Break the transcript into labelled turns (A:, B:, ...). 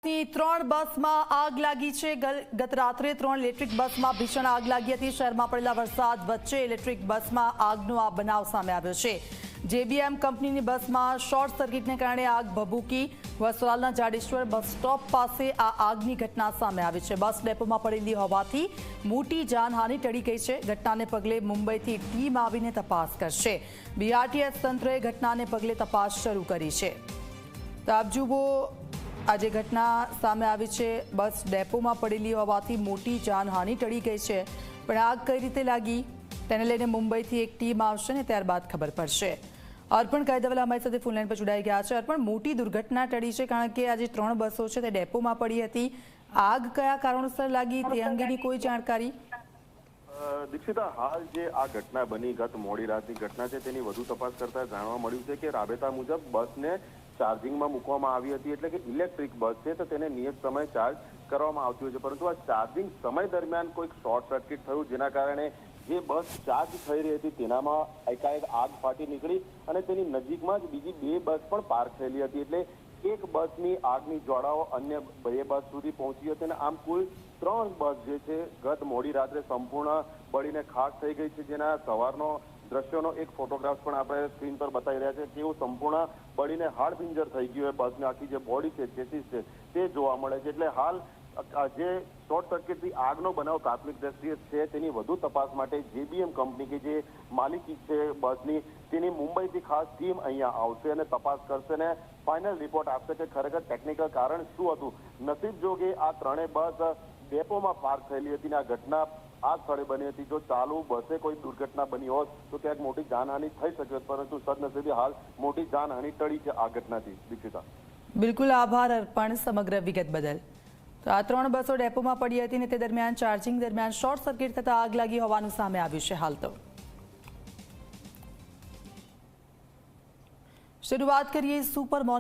A: ની 3 બસમાં આગ લાગી છે। ગત રાત્રે 3 ઇલેક્ટ્રિક બસમાં ભીષણ આગ લાગી હતી। શહેરમાં પડેલા વરસાદ વચ્ચે ઇલેક્ટ્રિક બસમાં આગનો આ બનાવ સામે આવ્યો છે। જેબીએમ કંપનીની બસમાં શોર્ટ સર્કિટને કારણે આગ ભભૂકી। વસ્ત્રાલના જાડેશ્વર બસ સ્ટોપ પાસે આ આગની ઘટના સામે આવી છે। બસ ડેપોમાં પડેલી હોવાથી મોટી જાનહાનિ ટળી ગઈ છે। ઘટનાને પગલે મુંબઈથી ટીમ આવીને તપાસ કરશે। બીઆરટીએસ તંત્રએ ઘટનાને પગલે તપાસ શરૂ કરી છે। તો આપ જુઓ, આજે ઘટના સામે આવી છે। બસ ડેપોમાં પડેલી હોવાથી મોટી જાનહાનિ ટળી ગઈ છે, પણ આગ કઈ રીતે લાગી તેને લઈને મુંબઈથી એક ટીમ આવશે ને ત્યારબાદ ખબર પડશે। અર્પણ કાયદાવાલા અમારી સાથે ફોનલાઈન પર જોડાઈ ગયા છે। અર્પણ, મોટી દુર્ઘટના ટળી છે કારણ કે આજે 3 બસો છે તે ડેપોમાં પડી હતી। આગ કયા કારણોસર લાગી તે અંગેની કોઈ જાણકારી?
B: દીક્ષિતા, હાલ જે આ ઘટના બની ગત મોડી રાતની ઘટના છે તેની વધુ તપાસ કરતા જાણવા મળ્યું છે કે રાબેતા મુજબ બસને ચાર્જિંગમાં મૂકવામાં આવી હતી, એટલે કે ઇલેક્ટ્રિક બસ છે તો તેને નિયત સમયે ચાર્જ કરવામાં આવતી હોય છે, પરંતુ આ ચાર્જિંગ સમય દરમિયાન કોઈક શોર્ટ સર્કિટ થયું, જેના કારણે જે બસ ચાર્જ થઈ રહી હતી તેનામાં એકાએક આગ ફાટી નીકળી અને તેની નજીકમાં જ બીજી 2 બસ પણ પાર્ક થયેલી હતી, એટલે એક બસની આગની જ્વાળાઓ અન્ય 2 બસ સુધી પહોંચી હતી અને આમ કુલ 3 બસ જે છે ગત મોડી રાત્રે સંપૂર્ણ બળીને ખાખ થઈ ગઈ છે। જેના સવારનો દ્રશ્યોનો એક ફોટોગ્રાફ પણ આપણે સ્ક્રીન પર બતાવી રહ્યા છે કે એવું સંપૂર્ણ બળીને હાડપિંજર થઈ ગયું હોય બસની આખી જે બોડી છે, ચેસીસ છે તે જોવા મળે છે। એટલે હાલ જે શોર્ટ સર્કિટથી આગનો બનાવ પ્રાથમિક દ્રષ્ટિએ છે તેની વધુ તપાસ માટે જેબીએમ કંપની કે જે માલિકી છે બસની તેની મુંબઈથી ખાસ ટીમ અહીંયા આવશે અને તપાસ કરશે ને ફાઇનલ રિપોર્ટ આપશે કે ખરેખર ટેકનિકલ કારણ શું હતું। નસીબ જો કે આ 3 બસ ડેપોમાં પાર્ક થયેલી હતી અને આ ઘટના આ સ્થળે બની હતી। જો ચાલુ બસે કોઈ દુર્ઘટના બની હોત તો ક્યાંક મોટી જાનહાનિ થઈ શકે હોત, પરંતુ સદનસીબે હાલ મોટી જાનહાનિ ટળી છે આ ઘટનાથી। દીક્ષિતા,
A: બિલકુલ આભાર અર્પણ સમગ્ર વિગત બદલ। તો આ 3 બસો ડેપોમાં પડી હતી અને તે દરમિયાન ચાર્જિંગ દરમિયાન શોર્ટ સર્કિટ થતા આગ લાગી હોવાનું સામે આવ્યું છે। હાલ તો શરૂઆત કરીએ સુપર મોર્નિંગ